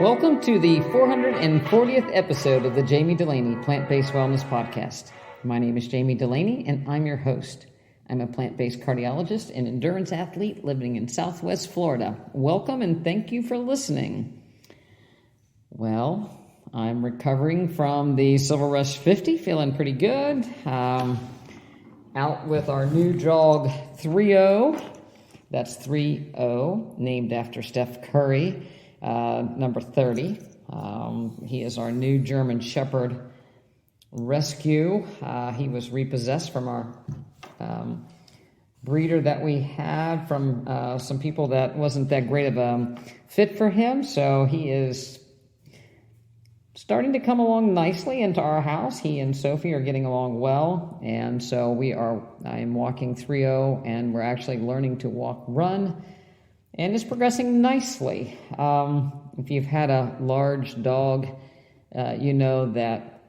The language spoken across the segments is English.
Welcome to the 440th episode of the Jami Dulaney Plant-Based Wellness Podcast. My name is Jami Dulaney, and I'm your host. I'm a plant-based cardiologist and endurance athlete living in Southwest Florida. Welcome and thank you for listening. Well, I'm recovering from the Silver Rush 50, feeling pretty good. Out with our new dog 3-0. That's 3-0, named after Steph Curry. Number 30. He is our new German Shepherd rescue. He was repossessed from our breeder that we had from some people that wasn't that great of a fit for him. So he is starting to come along nicely into our house. He and Sophie are getting along well. And so I am walking 3-0, and we're actually learning to walk, run. And it's progressing nicely. If you've had a large dog, you know that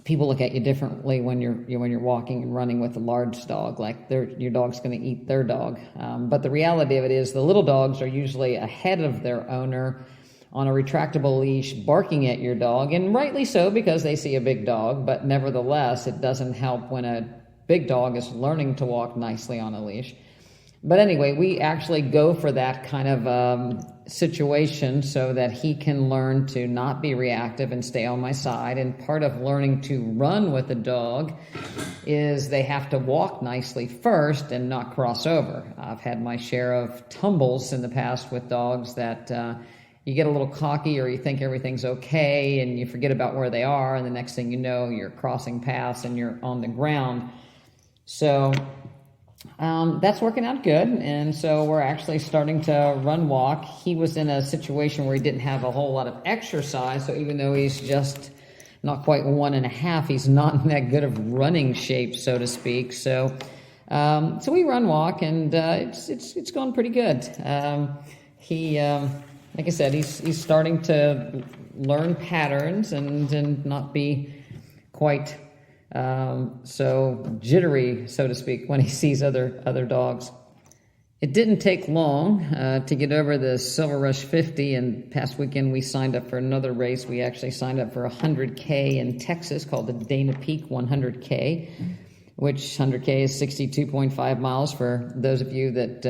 people look at you differently when you're walking and running with a large dog, like your dog's going to eat their dog. But the reality of it is the little dogs are usually ahead of their owner on a retractable leash, barking at your dog, and rightly so because they see a big dog. But nevertheless, it doesn't help when a big dog is learning to walk nicely on a leash. But anyway, we actually go for that kind of situation so that he can learn to not be reactive and stay on my side. And part of learning to run with a dog is they have to walk nicely first and not cross over. I've had my share of tumbles in the past with dogs that you get a little cocky or you think everything's okay and you forget about where they are, and the next thing you know, you're crossing paths and you're on the ground. So that's working out good, and so we're actually starting to run walk. He was in a situation where he didn't have a whole lot of exercise, so even though he's just not quite 1.5, he's not in that good of running shape, so to speak. So we run walk, and it's going pretty good. He like I said, he's starting to learn patterns and not be quite so jittery, so to speak, when he sees other dogs. It didn't take long to get over the Silver Rush 50, and past weekend we signed up for another race. We actually signed up for a 100K in Texas called the Dana Peak 100K, which 100K is 62.5 miles for those of you that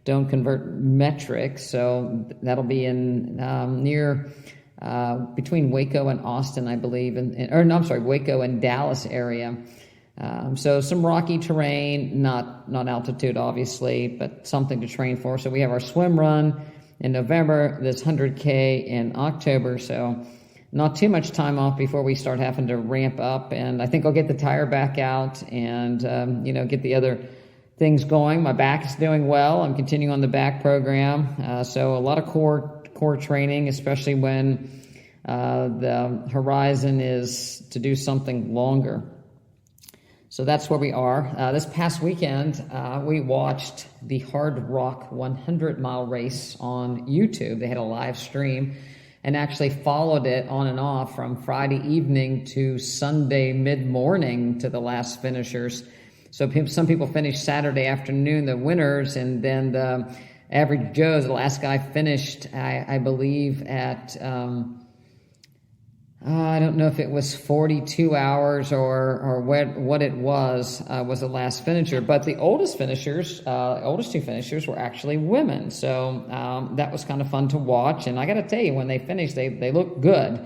don't convert metric. So that'll be in near between Waco and Austin, I believe, Waco and Dallas area. So some rocky terrain, not altitude, obviously, but something to train for. So we have our swim run in November, this 100K in October. So not too much time off before we start having to ramp up. And I think I'll get the tire back out and, get the other things going. My back is doing well. I'm continuing on the back program. So a lot of core training, especially when the horizon is to do something longer. So that's where we are. This past weekend, we watched the Hard Rock 100-mile race on YouTube. They had a live stream and actually followed it on and off from Friday evening to Sunday mid-morning to the last finishers. So some people finished Saturday afternoon, the winners, and then the average Joe's, the last guy finished, I believe, at, I don't know if it was 42 hours or what it was the last finisher. But the oldest two finishers were actually women. So that was kind of fun to watch. And I got to tell you, when they finished, they looked good.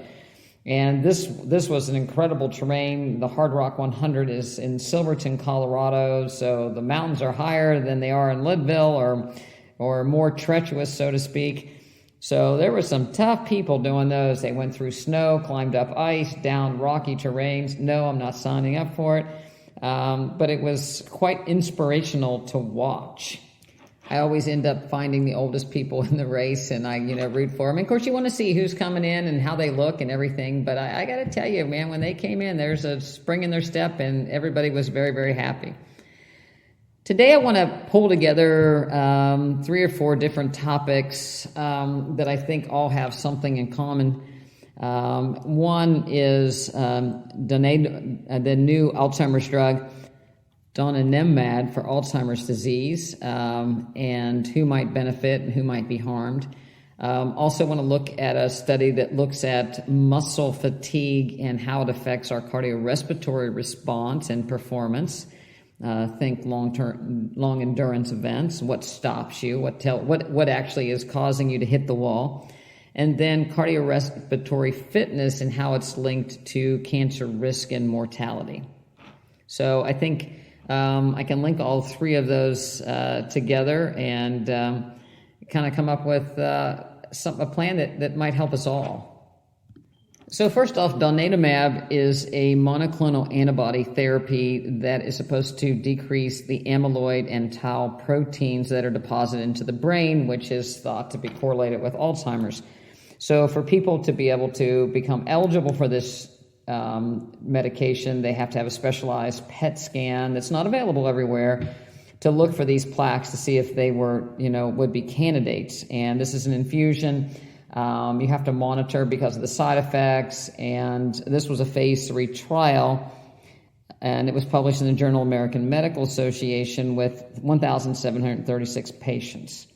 And this was an incredible terrain. The Hard Rock 100 is in Silverton, Colorado. So the mountains are higher than they are in Leadville or more treacherous, so to speak. So there were some tough people doing those. They went through snow, climbed up ice, down rocky terrains. No, I'm not signing up for it. But it was quite inspirational to watch. I always end up finding the oldest people in the race, and I, root for them. And of course, you want to see who's coming in and how they look and everything. But I got to tell you, man, when they came in, there's a spring in their step, and everybody was very, very happy. Today, I want to pull together 3 or 4 different topics that I think all have something in common. One is the new Alzheimer's drug, Donanemab, for Alzheimer's disease, and who might benefit and who might be harmed. Also want to look at a study that looks at muscle fatigue and how it affects our cardiorespiratory response and performance. Think long endurance events, what stops you, what actually is causing you to hit the wall. And then cardiorespiratory fitness and how it's linked to cancer risk and mortality. So I think I can link all three of those together and kind of come up with a plan that might help us all. So first off, Donanemab is a monoclonal antibody therapy that is supposed to decrease the amyloid and tau proteins that are deposited into the brain, which is thought to be correlated with Alzheimer's. So for people to be able to become eligible for this medication, they have to have a specialized PET scan that's not available everywhere to look for these plaques to see if they would be candidates. And this is an infusion. You have to monitor because of the side effects, and this was a phase 3 trial, and it was published in the Journal of American Medical Association with 1,736 patients.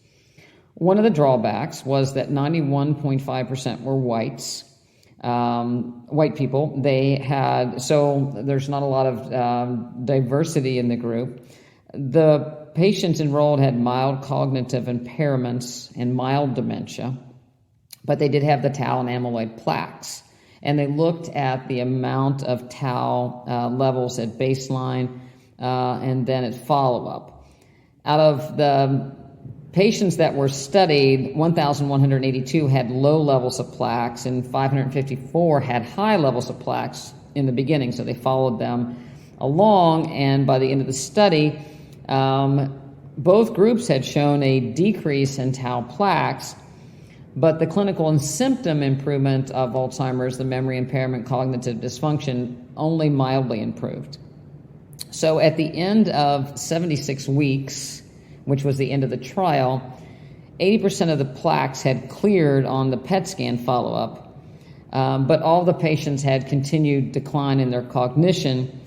One of the drawbacks was that 91.5% were whites, white people. So there's not a lot of diversity in the group. The patients enrolled had mild cognitive impairments and mild dementia, but they did have the tau and amyloid plaques. And they looked at the amount of tau levels at baseline and then at follow-up. Out of the patients that were studied, 1,182 had low levels of plaques and 554 had high levels of plaques in the beginning, so they followed them along, and by the end of the study, both groups had shown a decrease in tau plaques, but the clinical and symptom improvement of Alzheimer's, the memory impairment, cognitive dysfunction, only mildly improved. So at the end of 76 weeks, which was the end of the trial, 80% of the plaques had cleared on the PET scan follow-up, but all the patients had continued decline in their cognition.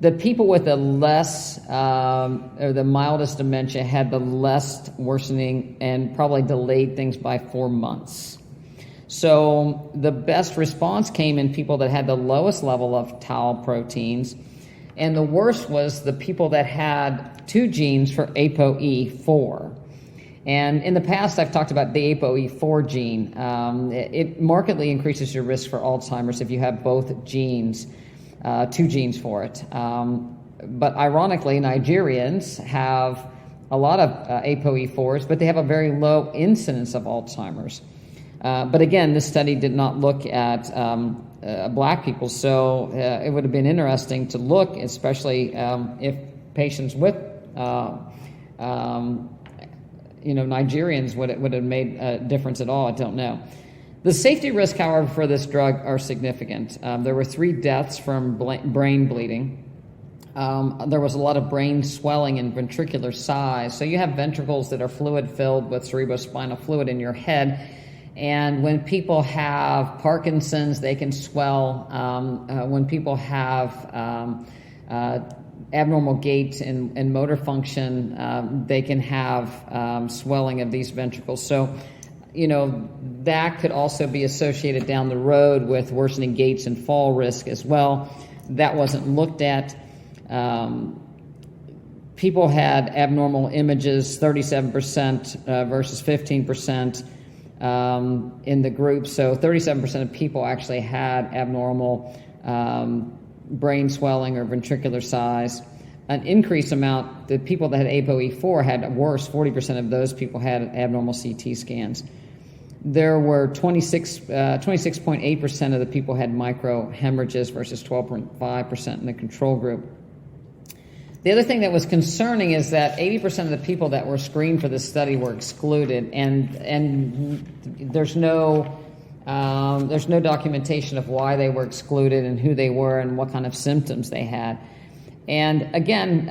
The people with the the mildest dementia had the less worsening and probably delayed things by 4 months. So the best response came in people that had the lowest level of tau proteins, and the worst was the people that had 2 genes for ApoE4. And in the past, I've talked about the ApoE4 gene. It markedly increases your risk for Alzheimer's if you have both genes. 2 genes for it. But ironically, Nigerians have a lot of ApoE4s, but they have a very low incidence of Alzheimer's. But again, this study did not look at black people, so it would have been interesting to look, especially if patients with Nigerians would have made a difference at all. I don't know. The safety risks, however, for this drug are significant. There were 3 deaths from brain bleeding. There was a lot of brain swelling and ventricular size. So you have ventricles that are fluid-filled with cerebrospinal fluid in your head. And when people have Parkinson's, they can swell. When people have abnormal gait and motor function, they can have swelling of these ventricles. So that could also be associated down the road with worsening gaits and fall risk as well. That wasn't looked at. People had abnormal images, 37% versus 15% in the group. So 37% of people actually had abnormal brain swelling or ventricular size. An increased amount, the people that had ApoE4 had worse. 40% of those people had abnormal CT scans. There were 26.8% of the people had microhemorrhages versus 12.5% in the control group. The other thing that was concerning is that 80% of the people that were screened for this study were excluded, and there's no documentation of why they were excluded and who they were and what kind of symptoms they had. And again,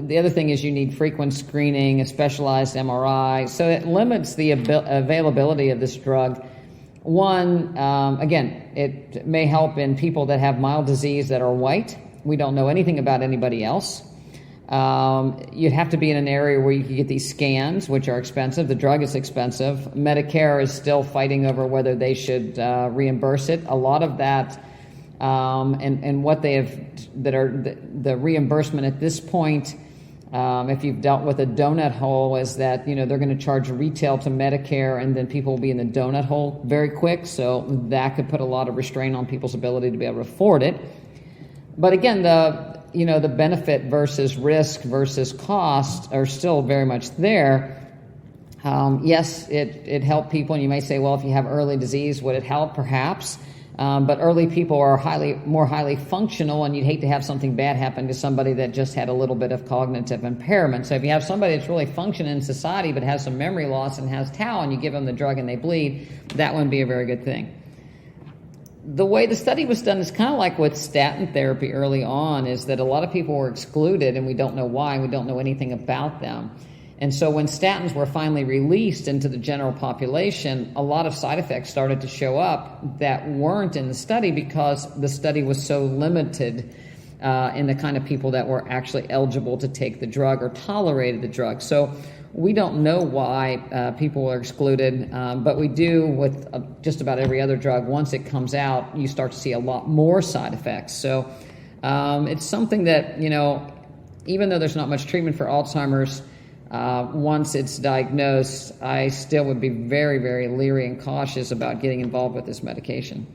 the other thing is you need frequent screening, a specialized MRI, so it limits the availability of this drug. One, again, it may help in people that have mild disease that are white. We don't know anything about anybody else. You'd have to be in an area where you could get these scans, which are expensive. The drug is expensive. Medicare is still fighting over whether they should reimburse it. A lot of that and what they have that are the reimbursement at this point, if you've dealt with a donut hole, is that they're going to charge retail to Medicare, and then people will be in the donut hole very quick. So that could put a lot of restraint on people's ability to be able to afford it. But again, the benefit versus risk versus cost are still very much there. Yes, it helped people, and you may say, well, if you have early disease, would it help? Perhaps. But early people are more highly functional, and you'd hate to have something bad happen to somebody that just had a little bit of cognitive impairment. So if you have somebody that's really functioning in society but has some memory loss and has tau, and you give them the drug and they bleed, that wouldn't be a very good thing. The way the study was done is kind of like with statin therapy early on, is that a lot of people were excluded, and we don't know why. We don't know anything about them. And so when statins were finally released into the general population, a lot of side effects started to show up that weren't in the study because the study was so limited in the kind of people that were actually eligible to take the drug or tolerated the drug. So we don't know why people were excluded, but we do with just about every other drug. Once it comes out, you start to see a lot more side effects. So it's something that, even though there's not much treatment for Alzheimer's, once it's diagnosed, I still would be very, very leery and cautious about getting involved with this medication.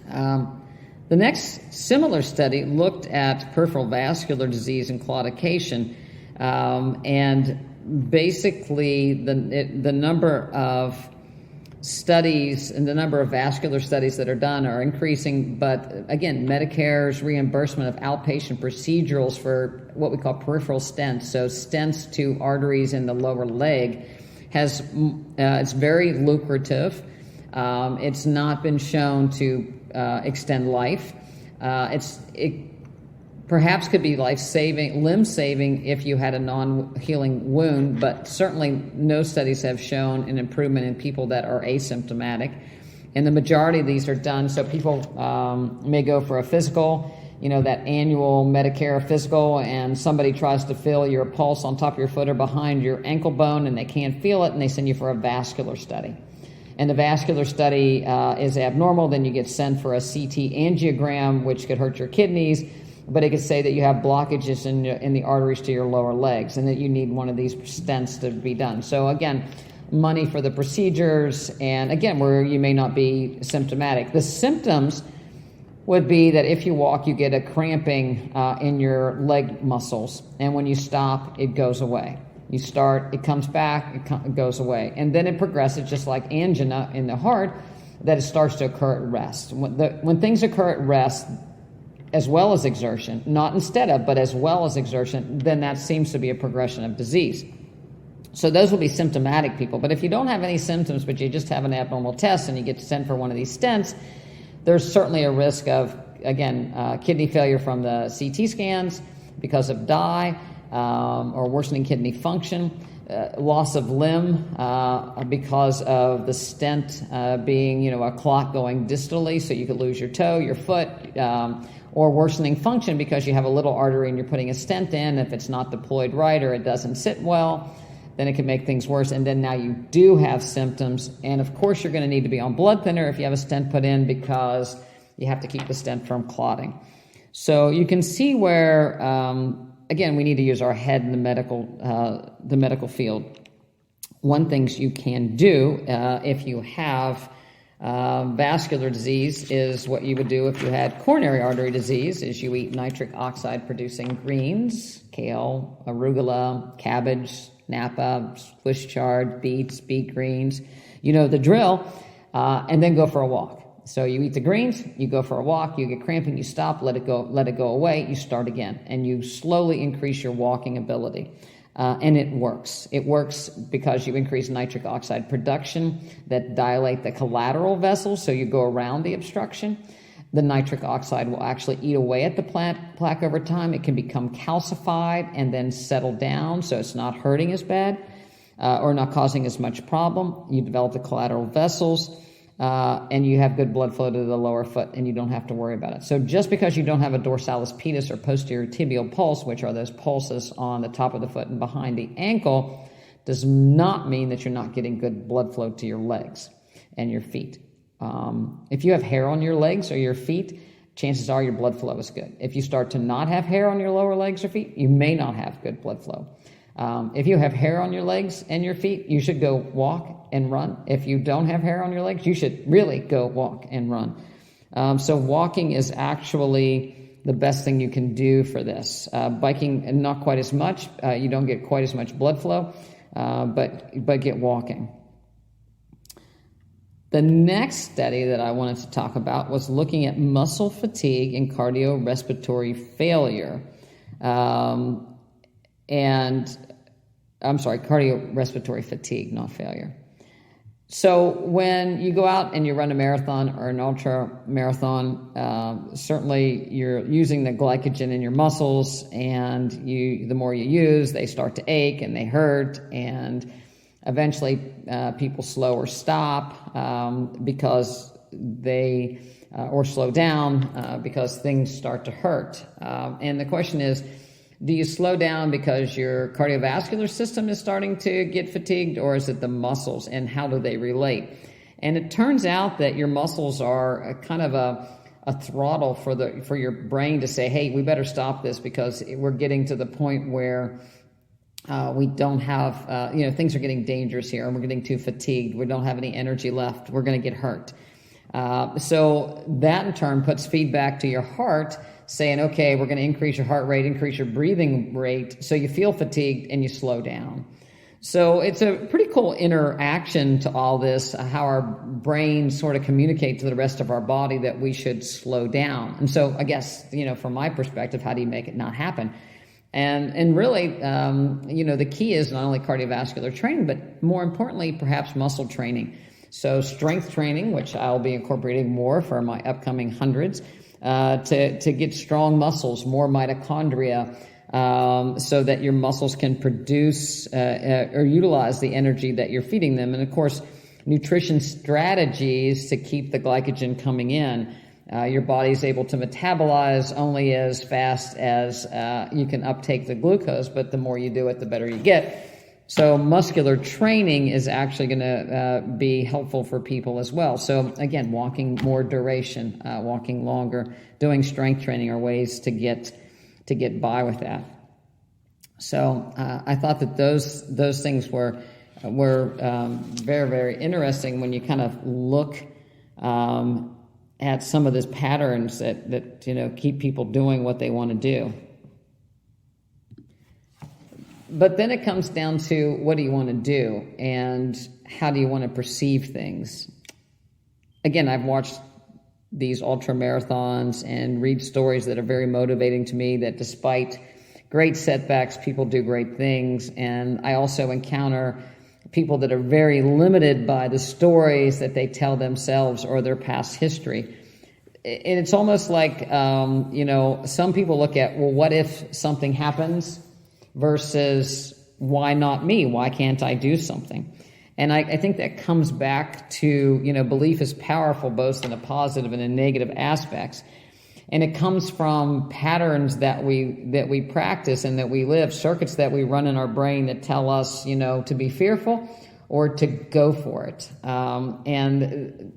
The next similar study looked at peripheral vascular disease and claudication, and basically the number of studies and the number of vascular studies that are done are increasing, but again, Medicare's reimbursement of outpatient procedurals for what we call peripheral stents, so stents to arteries in the lower leg, it's very lucrative. It's not been shown to extend life. It perhaps could be life-saving, limb-saving if you had a non-healing wound, but certainly no studies have shown an improvement in people that are asymptomatic. And the majority of these are done, so people may go for a physical, that annual Medicare physical, and somebody tries to feel your pulse on top of your foot or behind your ankle bone, and they can't feel it, and they send you for a vascular study. And the vascular study is abnormal, then you get sent for a CT angiogram, which could hurt your kidneys, but it could say that you have blockages in the arteries to your lower legs and that you need one of these stents to be done. So again, money for the procedures, and again, where you may not be symptomatic. The symptoms would be that if you walk, you get a cramping in your leg muscles, and when you stop, it goes away. You start, it comes back, it goes away. And then it progresses just like angina in the heart, that it starts to occur at rest. When things occur at rest, as well as exertion, not instead of, but as well as exertion, then that seems to be a progression of disease. So those will be symptomatic people. But if you don't have any symptoms, but you just have an abnormal test and you get sent for one of these stents, there's certainly a risk of, again, kidney failure from the CT scans because of dye or worsening kidney function, loss of limb because of the stent being, a clot going distally, so you could lose your toe, your foot, or worsening function because you have a little artery and you're putting a stent in. If it's not deployed right or it doesn't sit well, then it can make things worse. And then now you do have symptoms. And of course, you're going to need to be on blood thinner if you have a stent put in because you have to keep the stent from clotting. So you can see where, again, we need to use our head in the medical field. One thing you can do if you have vascular disease is what you would do if you had coronary artery disease, is you eat nitric oxide producing greens, kale, arugula, cabbage, napa, Swiss chard, beets, beet greens, the drill, and then go for a walk. So you eat the greens, you go for a walk, you get cramping, you stop, let it go away, you start again, and you slowly increase your walking ability. And it works. It works because you increase nitric oxide production that dilate the collateral vessels, so you go around the obstruction. The nitric oxide will actually eat away at the plaque over time. It can become calcified and then settle down, so it's not hurting as bad or not causing as much problem. You develop the collateral vessels. and you have good blood flow to the lower foot, and you don't have to worry about it. So just because you don't have a dorsalis pedis or posterior tibial pulse, which are those pulses on the top of the foot and behind the ankle, does not mean that you're not getting good blood flow to your legs and your feet. If you have hair on your legs or your feet, chances are your blood flow is good. If you start to not have hair on your lower legs or feet, you may not have good blood flow. If you have hair on your legs and your feet, you should go walk and run. If you don't have hair on your legs, you should really go walk and run. So walking is actually the best thing you can do for this. Biking, not quite as much. You don't get quite as much blood flow, but get walking. The next study that I wanted to talk about was looking at muscle fatigue and cardiorespiratory failure. Cardiorespiratory fatigue, not failure. So when you go out and you run a marathon or an ultra marathon, certainly you're using the glycogen in your muscles, and the more you use, they start to ache and they hurt, and eventually people slow or stop because they or slow down because things start to hurt. And the question is, do you slow down because your cardiovascular system is starting to get fatigued, or is it the muscles, and how do they relate? And it turns out that your muscles are a kind of a throttle for your brain to say, hey, we better stop this because we're getting to the point where we don't have, things are getting dangerous here, and we're getting too fatigued. We don't have any energy left. We're going to get hurt. So that in turn puts feedback to your heart saying, okay, we're going to increase your heart rate, increase your breathing rate, so you feel fatigued and you slow down. So it's a pretty cool interaction to all this, how our brains sort of communicate to the rest of our body that we should slow down. And so I guess, from my perspective, how do you make it not happen? And really, the key is not only cardiovascular training, but more importantly, perhaps muscle training. So strength training, which I'll be incorporating more for my upcoming hundreds, to get strong muscles, more mitochondria, so that your muscles can produce or utilize the energy that you're feeding them. And of course, nutrition strategies to keep the glycogen coming in. Your body's able to metabolize only as fast as you can uptake the glucose, but the more you do it, the better you get. So muscular training is actually going to be helpful for people as well. So again, walking more duration, walking longer, doing strength training are ways to get by with that. So I thought that those things were very, very interesting when you kind of look at some of these patterns that keep people doing what they want to do. But then it comes down to, what do you want to do, and how do you want to perceive things? Again, I've watched these ultra marathons and read stories that are very motivating to me, that despite great setbacks, people do great things. And I also encounter people that are very limited by the stories that they tell themselves or their past history. And it's almost like, some people look at, well, what if something happens? Versus, why not me? Why can't I do something? And I think that comes back to, belief is powerful both in a positive and a negative aspects. And it comes from patterns that we practice and that we live, circuits that we run in our brain that tell us, to be fearful or to go for it. And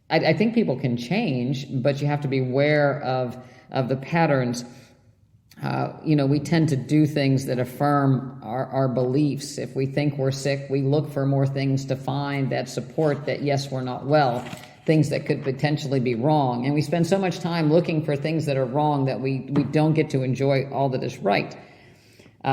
I think people can change, but you have to be aware of the patterns. We tend to do things that affirm our beliefs. If we think we're sick, we look for more things to find that support that, yes, we're not well, things that could potentially be wrong. And we spend so much time looking for things that are wrong that we don't get to enjoy all that is right. So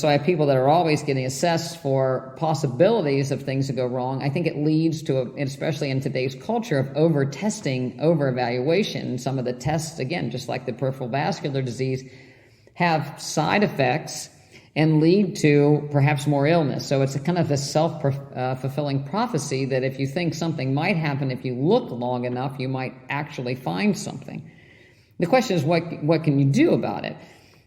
I have people that are always getting assessed for possibilities of things to go wrong. I think it leads to, especially in today's culture, of over-testing, over-evaluation. Some of the tests, again, just like the peripheral vascular disease, have side effects and lead to perhaps more illness. So it's a kind of a self-fulfilling prophecy that if you think something might happen, if you look long enough, you might actually find something. The question is, what can you do about it?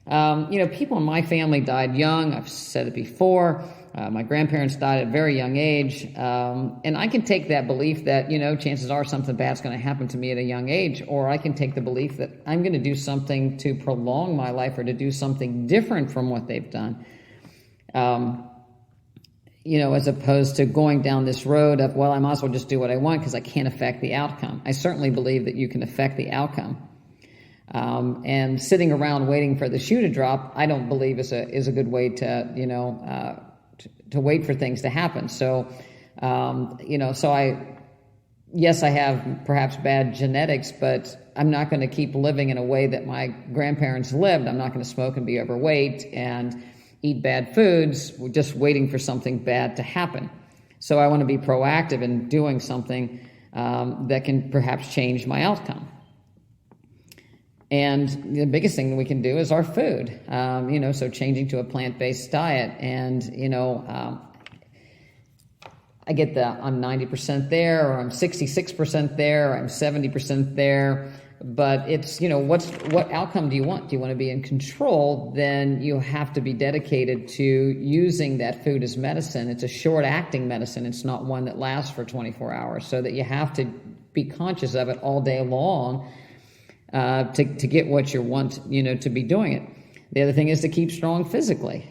People in my family died young. I've said it before. My grandparents died at a very young age. And I can take that belief that, chances are something bad's going to happen to me at a young age, or I can take the belief that I'm going to do something to prolong my life or to do something different from what they've done. As opposed to going down this road of, well, I might as well just do what I want because I can't affect the outcome. I certainly believe that you can affect the outcome. And sitting around waiting for the shoe to drop, I don't believe is a good way to, to wait for things to happen. So, yes, I have perhaps bad genetics, but I'm not going to keep living in a way that my grandparents lived. I'm not going to smoke and be overweight and eat bad foods. We're just waiting for something bad to happen. So I want to be proactive in doing something that can perhaps change my outcome. And the biggest thing we can do is our food, so changing to a plant-based diet. And, I get I'm 90% there, or I'm 66% there, or I'm 70% there. But it's, what outcome do you want? Do you want to be in control? Then you have to be dedicated to using that food as medicine. It's a short-acting medicine. It's not one that lasts for 24 hours, so that you have to be conscious of it all day long to get what you want, to be doing it. The other thing is to keep strong physically,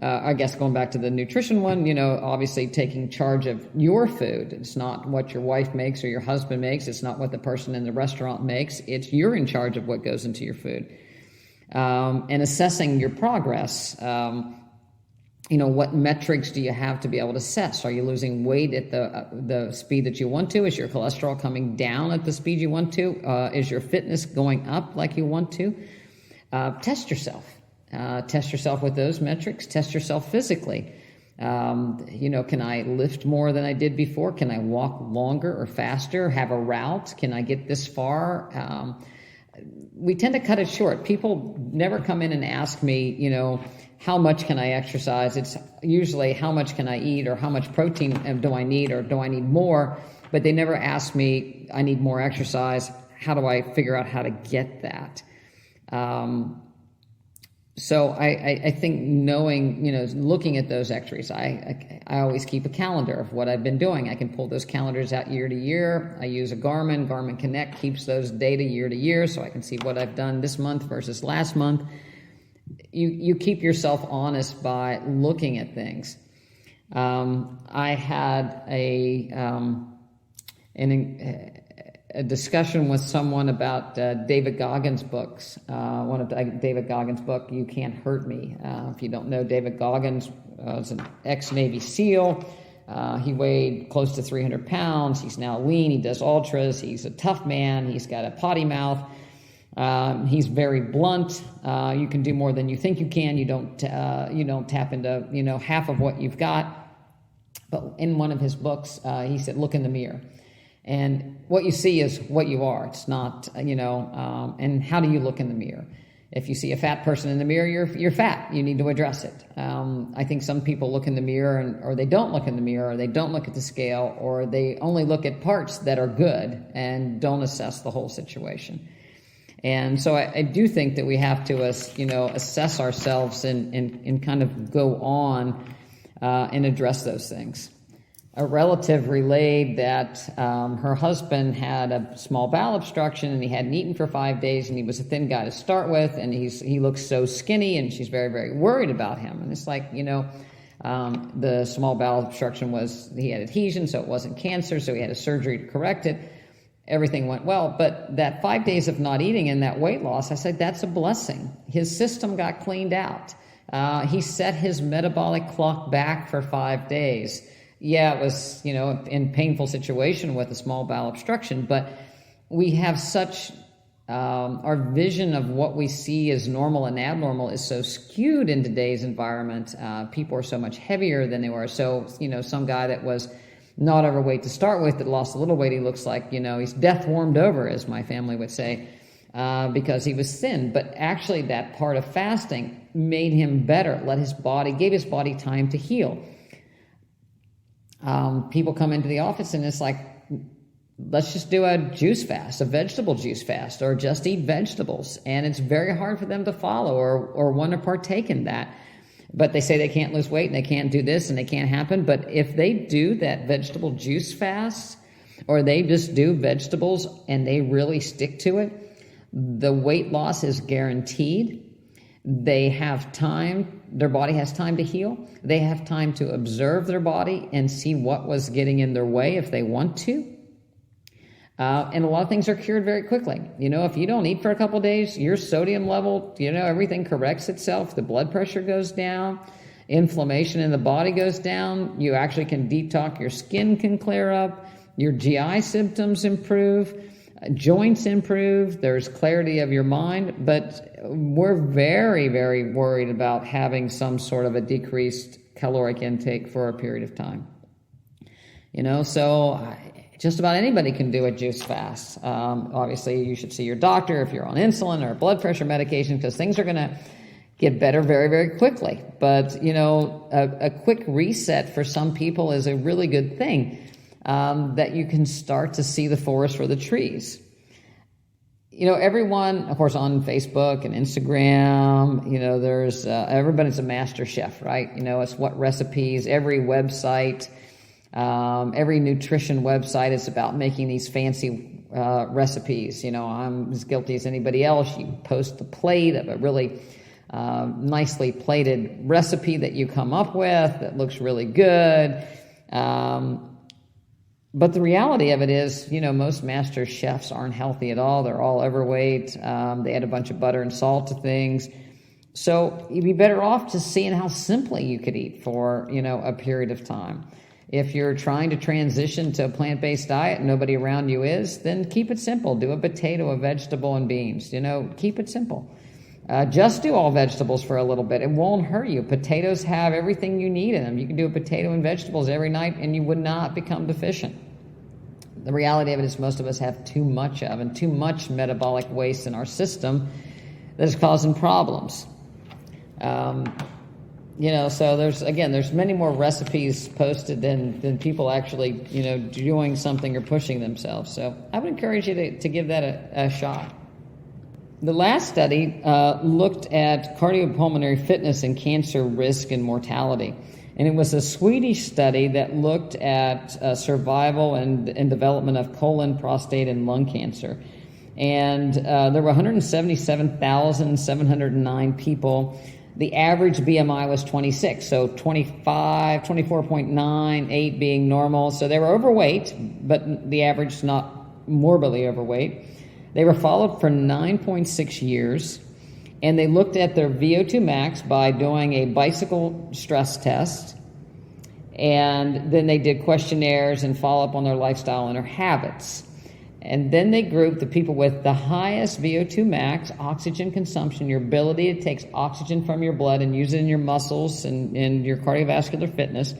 I guess going back to the nutrition one, obviously taking charge of your food. It's not what your wife makes or your husband makes. It's not what the person in the restaurant makes. It's you're in charge of what goes into your food. And assessing your progress. What metrics do you have to be able to assess? Are you losing weight at the speed that you want to? Is your cholesterol coming down at the speed you want to? Is your fitness going up like you want to? Test yourself. Test yourself with those metrics. Test yourself physically. Can I lift more than I did before? Can I walk longer or faster? Have a route? Can I get this far? We tend to cut it short. People never come in and ask me, how much can I exercise? It's usually how much can I eat, or how much protein do I need, or do I need more? But they never ask me, I need more exercise. How do I figure out how to get that? So I think knowing, looking at those x-rays, I always keep a calendar of what I've been doing. I can pull those calendars out year to year. I use a Garmin Connect keeps those data year to year, so I can see what I've done this month versus last month. You keep yourself honest by looking at things. I had a discussion with someone about David Goggins' books. One of David Goggins' book, You Can't Hurt Me. If you don't know, David Goggins was an ex-Navy SEAL. He weighed close to 300 pounds. He's now lean. He does ultras. He's a tough man. He's got a potty mouth. He's very blunt. You can do more than you think you can. You don't tap into half of what you've got. But in one of his books, he said, look in the mirror. And what you see is what you are. It's not, and how do you look in the mirror? If you see a fat person in the mirror, you're fat. You need to address it. I think some people look in the mirror or they don't look in the mirror, or they don't look at the scale, or they only look at parts that are good and don't assess the whole situation. And so I do think that we have to, assess ourselves and kind of go on and address those things. A relative relayed that her husband had a small bowel obstruction, and he hadn't eaten for 5 days, and he was a thin guy to start with, and he looks so skinny, and she's very, very worried about him. And it's like, the small bowel obstruction he had adhesion, so it wasn't cancer, so he had a surgery to correct it. Everything went well, but that 5 days of not eating and that weight loss, I said, that's a blessing. His system got cleaned out. He set his metabolic clock back for 5 days. Yeah, it was, in painful situation with a small bowel obstruction, but we have such, our vision of what we see as normal and abnormal is so skewed in today's environment. People are so much heavier than they were. So, some guy that was not overweight to start with that lost a little weight, he looks like, he's death warmed over, as my family would say, because he was thin. But actually that part of fasting made him better, gave his body time to heal. People come into the office and it's like, let's just do a juice fast, a vegetable juice fast, or just eat vegetables. And it's very hard for them to follow or want to partake in that. But they say they can't lose weight and they can't do this and they can't happen. But if they do that vegetable juice fast, or they just do vegetables and they really stick to it, the weight loss is guaranteed. They have time, their body has time to heal. They have time to observe their body and see what was getting in their way if they want to. And a lot of things are cured very quickly. If you don't eat for a couple of days, your sodium level, everything corrects itself. The blood pressure goes down. Inflammation in the body goes down. You actually can detox. Your skin can clear up. Your GI symptoms improve. Joints improve. There's clarity of your mind. But we're very, very worried about having some sort of a decreased caloric intake for a period of time. So just about anybody can do a juice fast. Obviously, you should see your doctor if you're on insulin or blood pressure medication, because things are going to get better very, very quickly. But, a quick reset for some people is a really good thing, that you can start to see the forest for the trees. Everyone, of course, on Facebook and Instagram, there's everybody's a master chef, right? It's what recipes, every website, every nutrition website is about making these fancy recipes. I'm as guilty as anybody else. You post the plate of a really nicely plated recipe that you come up with that looks really good. But the reality of it is, most master chefs aren't healthy at all. They're all overweight. They add a bunch of butter and salt to things. So you'd be better off just seeing how simply you could eat for, a period of time. If you're trying to transition to a plant-based diet and nobody around you is, then keep it simple. Do a potato, a vegetable, and beans. Keep it simple. Just do all vegetables for a little bit. It won't hurt you. Potatoes have everything you need in them. You can do a potato and vegetables every night and you would not become deficient. The reality of it is most of us have too much of and too much metabolic waste in our system that is causing problems. So there's many more recipes posted than people actually, doing something or pushing themselves. So I would encourage you to give that a shot. The last study looked at cardiopulmonary fitness and cancer risk and mortality. And it was a Swedish study that looked at survival and development of colon, prostate, and lung cancer. And there were 177,709 people. The average BMI was 26, so 24.98 being normal. So they were overweight, but the average not morbidly overweight. They were followed for 9.6 years, and they looked at their VO2 max by doing a bicycle stress test, and then they did questionnaires and follow up on their lifestyle and their habits. And then they grouped the people with the highest VO2 max, oxygen consumption, your ability to take oxygen from your blood and use it in your muscles and your cardiovascular fitness,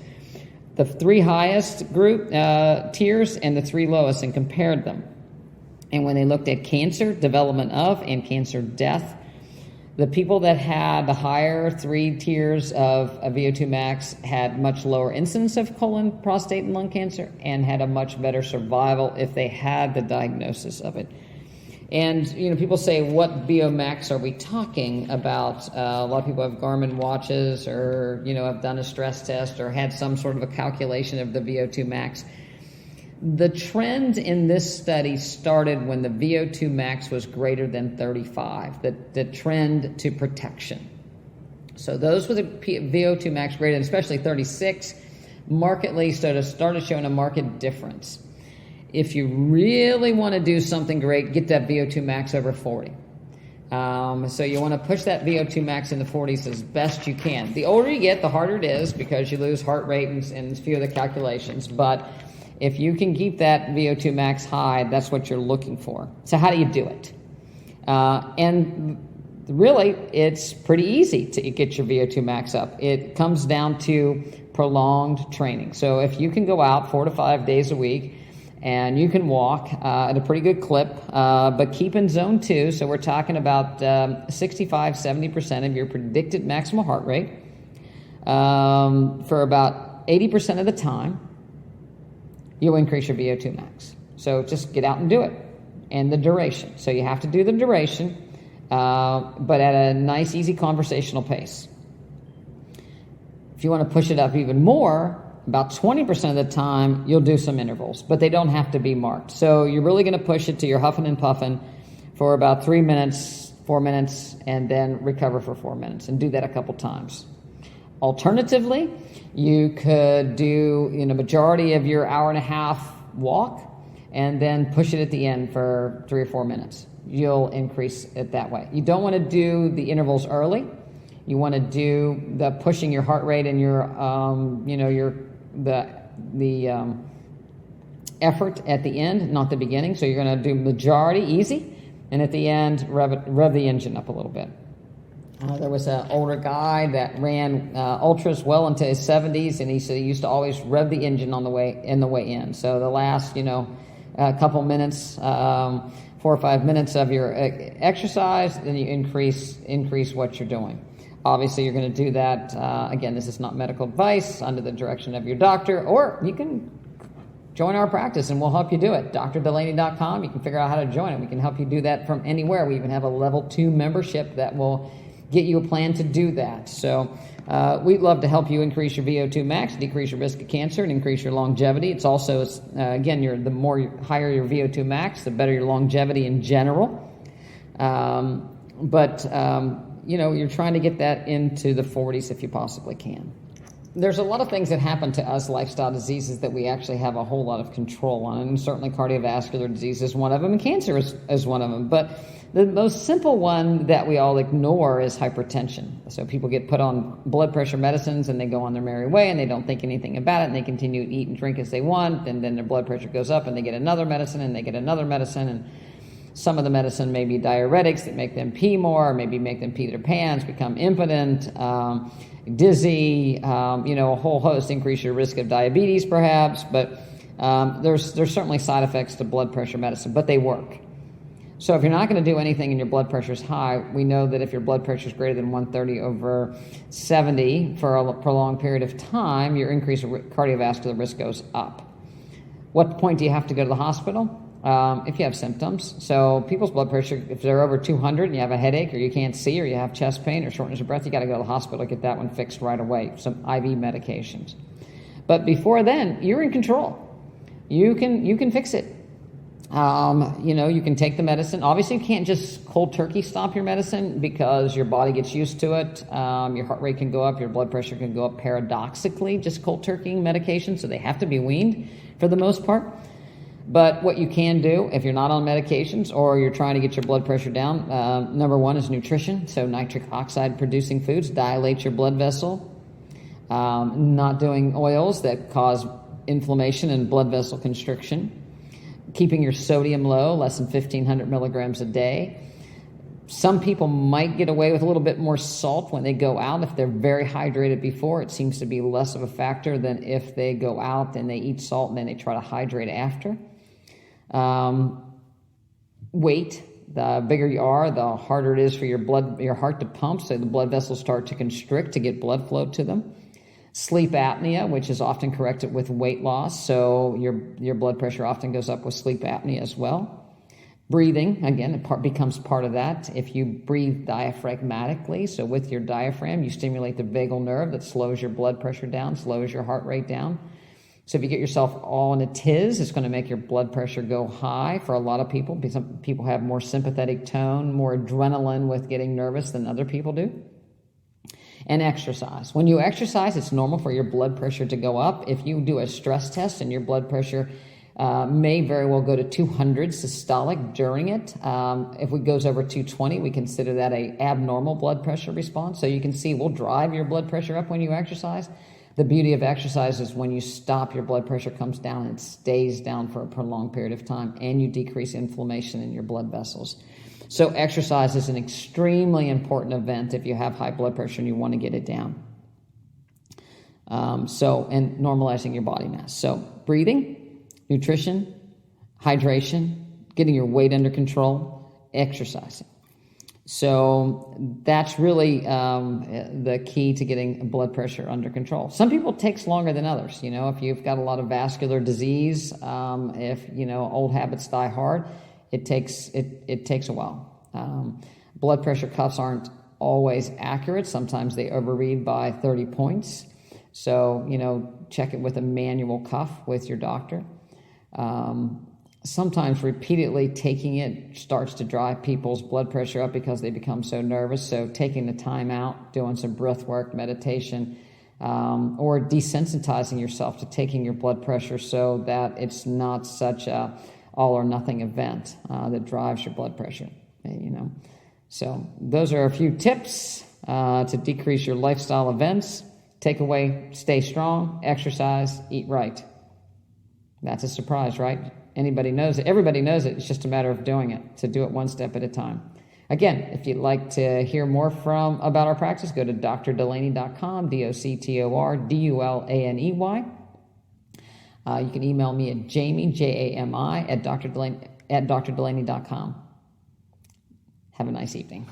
the three highest group tiers and the three lowest, and compared them. And when they looked at cancer, development of, and cancer death, the people that had the higher three tiers of a VO2 max had much lower incidence of colon, prostate, and lung cancer, and had a much better survival if they had the diagnosis of it. And, people say, what VO max are we talking about? A lot of people have Garmin watches or, have done a stress test or had some sort of a calculation of the VO2 max. The trend in this study started when the VO2 max was greater than 35, the trend to protection. So those with a VO2 max greater than especially 36 markedly started showing a marked difference. If you really want to do something great, get that VO2 max over 40. So you want to push that VO2 max in the 40s as best you can. The older you get, the harder it is because you lose heart rate and a few of the calculations. But if you can keep that VO2 max high, that's what you're looking for. So how do you do it? And really, it's pretty easy to get your VO2 max up. It comes down to prolonged training. So if you can go out 4 to 5 days a week and you can walk at a pretty good clip, but keep in zone 2, so we're talking about 65-70% of your predicted maximal heart rate for about 80% of the time, you'll increase your VO2 max. So just get out and do it. And the duration. So you have to do the duration, but at a nice, easy conversational pace. If you want to push it up even more, about 20% of the time, you'll do some intervals, but they don't have to be marked. So you're really going to push it to your huffing and puffing for about 3 minutes, 4 minutes, and then recover for 4 minutes, and do that a couple times. Alternatively, you could do majority of your hour and a half walk, and then push it at the end for 3 or 4 minutes. You'll increase it that way. You don't want to do the intervals early. You want to do the pushing your heart rate and your effort at the end, not the beginning. So you're going to do majority easy, and at the end rev the engine up a little bit. There was an older guy that ran ultras well into his 70s, and he said he used to always rev the engine on the way in. So the last a couple minutes, 4 or 5 minutes of your exercise, then you increase what you're doing. Obviously, you're going to do that. Again, this is not medical advice, under the direction of your doctor, or you can join our practice and we'll help you do it. DrDulaney.com. You can figure out how to join it. We can help you do that from anywhere. We even have a level 2 membership that will get you a plan to do that. So we'd love to help you increase your VO2 max, decrease your risk of cancer, and increase your longevity. It's also, again, higher your VO2 max, the better your longevity in general. You're trying to get that into the 40s if you possibly can. There's a lot of things that happen to us, lifestyle diseases, that we actually have a whole lot of control on, and certainly cardiovascular disease is one of them, and cancer is one of them. But the most simple one that we all ignore is hypertension. So people get put on blood pressure medicines, and they go on their merry way, and they don't think anything about it, and they continue to eat and drink as they want, and then their blood pressure goes up, and they get another medicine, and they get another medicine, and some of the medicine may be diuretics that make them pee more, or maybe make them pee their pants, become impotent, dizzy, a whole host, increase your risk of diabetes perhaps, but there's certainly side effects to blood pressure medicine, but they work. So if you're not going to do anything and your blood pressure is high, we know that if your blood pressure is greater than 130/70 for a prolonged period of time, your increased cardiovascular risk goes up. What point do you have to go to the hospital? If you have symptoms. So people's blood pressure, if they're over 200 and you have a headache, or you can't see, or you have chest pain or shortness of breath, you got to go to the hospital, get that one fixed right away, some IV medications. But before then, you're in control. You can fix it. You can take the medicine. Obviously, you can't just cold turkey stop your medicine, because your body gets used to it. Your heart rate can go up, your blood pressure can go up paradoxically, just cold turkeying medication, so they have to be weaned for the most part. But what you can do, if you're not on medications or you're trying to get your blood pressure down, number one is nutrition. So nitric oxide producing foods dilate your blood vessel. Not doing oils that cause inflammation and blood vessel constriction. Keeping your sodium low, less than 1,500 milligrams a day. Some people might get away with a little bit more salt when they go out. If they're very hydrated before, it seems to be less of a factor than if they go out and they eat salt and then they try to hydrate after. Weight, the bigger you are, the harder it is for your heart to pump, so the blood vessels start to constrict to get blood flow to them. Sleep apnea, which is often corrected with weight loss, so your blood pressure often goes up with sleep apnea as well. Breathing, again, it becomes part of that. If you breathe diaphragmatically, so with your diaphragm, you stimulate the vagal nerve that slows your blood pressure down, slows your heart rate down. So if you get yourself all in a tiz, it's going to make your blood pressure go high for a lot of people. Some people have more sympathetic tone, more adrenaline with getting nervous than other people do. And exercise. When you exercise, it's normal for your blood pressure to go up. If you do a stress test and your blood pressure may very well go to 200 systolic during it. If it goes over 220, we consider that an abnormal blood pressure response. So you can see we'll drive your blood pressure up when you exercise. The beauty of exercise is when you stop, your blood pressure comes down and stays down for a prolonged period of time, and you decrease inflammation in your blood vessels. So exercise is an extremely important event if you have high blood pressure and you want to get it down. And normalizing your body mass. So breathing, nutrition, hydration, getting your weight under control, exercising. So that's really the key to getting blood pressure under control. Some people it takes longer than others. If you've got a lot of vascular disease, if old habits die hard, it takes a while. Blood pressure cuffs aren't always accurate. Sometimes they overread by 30 points. So check it with a manual cuff with your doctor. Sometimes repeatedly taking it starts to drive people's blood pressure up because they become so nervous. So taking the time out, doing some breath work, meditation, or desensitizing yourself to taking your blood pressure so that it's not such a all or nothing event that drives your blood pressure. So those are a few tips to decrease your lifestyle events. Take away, stay strong, exercise, eat right. That's a surprise, right? Anybody knows it. Everybody knows it. It's just a matter of doing it. So do it one step at a time. Again, if you'd like to hear more about our practice, go to drdulaney.com, DoctorDulaney. You can email me at Jami, Jami, at drdulaney.com. Have a nice evening.